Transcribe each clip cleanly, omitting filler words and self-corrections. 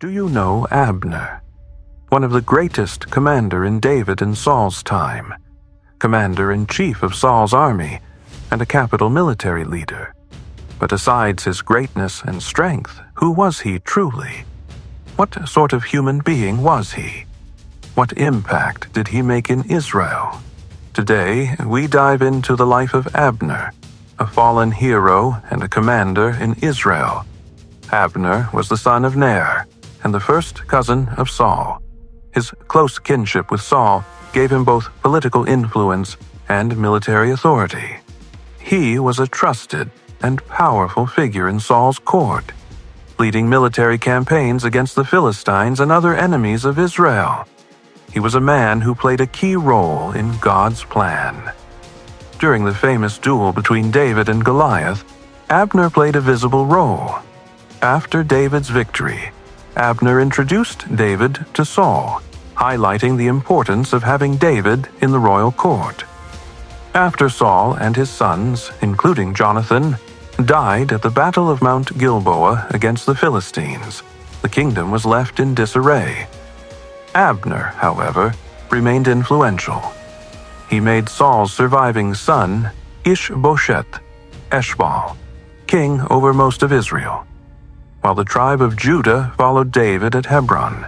Do you know Abner? One of the greatest commander in David and Saul's time, commander-in-chief of Saul's army, and a capital military leader. But besides his greatness and strength, who was he truly? What sort of human being was he? What impact did he make in Israel? Today, we dive into the life of Abner, a fallen hero and a commander in Israel. Abner was the son of Ner and the first cousin of Saul. His close kinship with Saul gave him both political influence and military authority. He was a trusted and powerful figure in Saul's court, leading military campaigns against the Philistines and other enemies of Israel. He was a man who played a key role in God's plan. During the famous duel between David and Goliath, Abner played a visible role. After David's victory, Abner introduced David to Saul, highlighting the importance of having David in the royal court. After Saul and his sons, including Jonathan, died at the Battle of Mount Gilboa against the Philistines, the kingdom was left in disarray. Abner, however, remained influential. He made Saul's surviving son, Ishbosheth, Eshbal, king over most of Israel, while the tribe of Judah followed David at Hebron.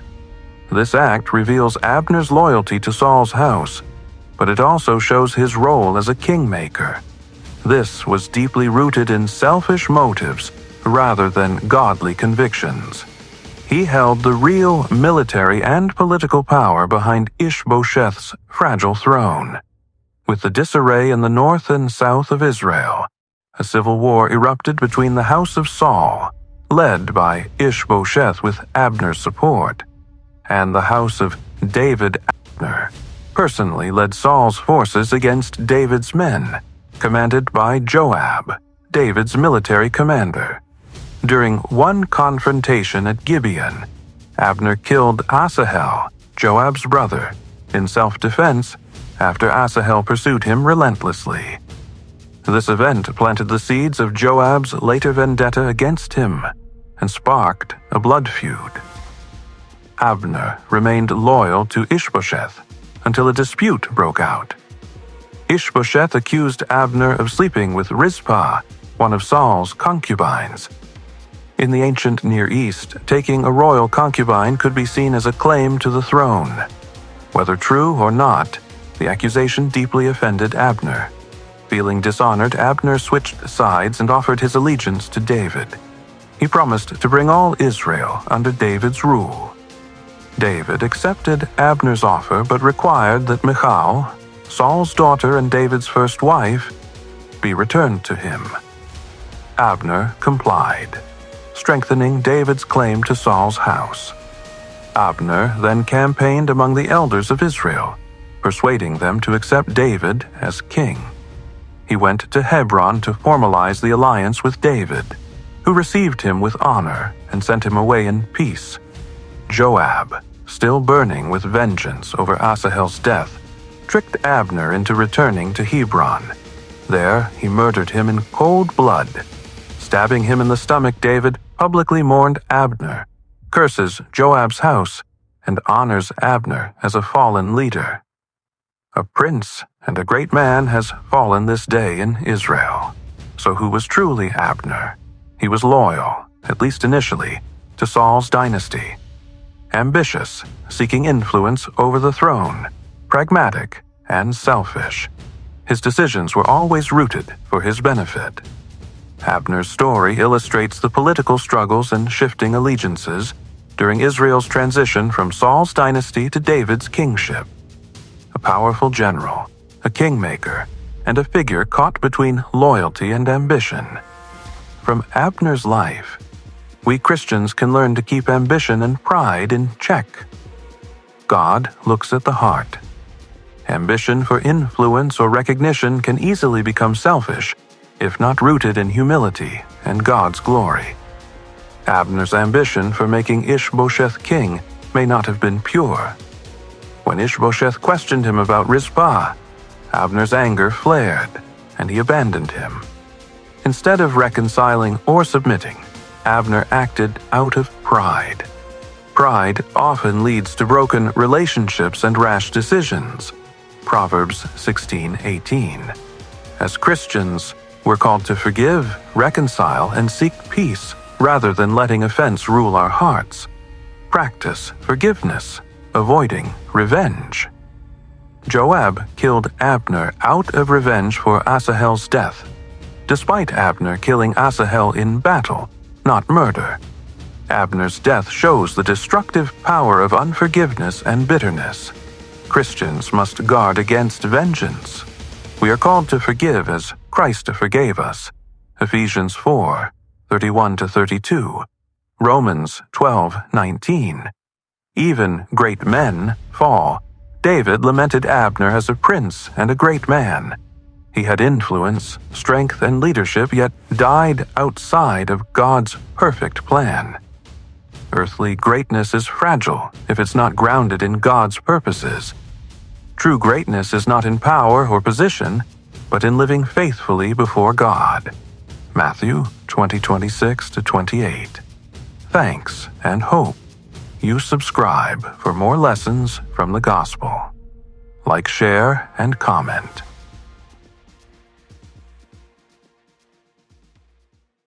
This act reveals Abner's loyalty to Saul's house, but it also shows his role as a kingmaker. This was deeply rooted in selfish motives rather than godly convictions. He held the real military and political power behind Ishbosheth's fragile throne. With the disarray in the north and south of Israel, a civil war erupted between the house of Saul, led by Ishbosheth with Abner's support, and the house of David. Abner personally led Saul's forces against David's men, commanded by Joab, David's military commander. During one confrontation at Gibeon, Abner killed Asahel, Joab's brother, in self-defense after Asahel pursued him relentlessly. This event planted the seeds of Joab's later vendetta against him and sparked a blood feud. Abner remained loyal to Ishbosheth until a dispute broke out. Ishbosheth accused Abner of sleeping with Rizpah, one of Saul's concubines. In the ancient Near East, taking a royal concubine could be seen as a claim to the throne. Whether true or not, the accusation deeply offended Abner. Feeling dishonored, Abner switched sides and offered his allegiance to David. He promised to bring all Israel under David's rule. David accepted Abner's offer but required that Michal, Saul's daughter and David's first wife, be returned to him. Abner complied, strengthening David's claim to Saul's house. Abner then campaigned among the elders of Israel, persuading them to accept David as king. He went to Hebron to formalize the alliance with David, who received him with honor and sent him away in peace. Joab, still burning with vengeance over Asahel's death, tricked Abner into returning to Hebron. There, he murdered him in cold blood. Stabbing him in the stomach, David publicly mourned Abner, curses Joab's house, and honors Abner as a fallen leader. A prince and a great man has fallen this day in Israel. So who was truly Abner? He was loyal, at least initially, to Saul's dynasty. Ambitious, seeking influence over the throne, pragmatic, and selfish. His decisions were always rooted for his benefit. Abner's story illustrates the political struggles and shifting allegiances during Israel's transition from Saul's dynasty to David's kingship. A powerful general, a kingmaker, and a figure caught between loyalty and ambition. From Abner's life, we Christians can learn to keep ambition and pride in check. God looks at the heart. Ambition for influence or recognition can easily become selfish if not rooted in humility and God's glory. Abner's ambition for making Ishbosheth king may not have been pure. When Ishbosheth questioned him about Rizpah, Abner's anger flared, and he abandoned him. Instead of reconciling or submitting, Abner acted out of pride. Pride often leads to broken relationships and rash decisions. Proverbs 16:18. As Christians, we're called to forgive, reconcile, and seek peace rather than letting offense rule our hearts. Practice forgiveness, avoiding revenge. Joab killed Abner out of revenge for Asahel's death, despite Abner killing Asahel in battle, not murder. Abner's death shows the destructive power of unforgiveness and bitterness. Christians must guard against vengeance. We are called to forgive as Christ forgave us. Ephesians 4:31-32. Romans 12:19. Even great men fall. David lamented Abner as a prince and a great man. He had influence, strength, and leadership, yet died outside of God's perfect plan. Earthly greatness is fragile if it's not grounded in God's purposes. True greatness is not in power or position, but in living faithfully before God. Matthew 20:26-28. Thanks and hope you subscribe for more lessons from the Gospel. Like, share, and comment.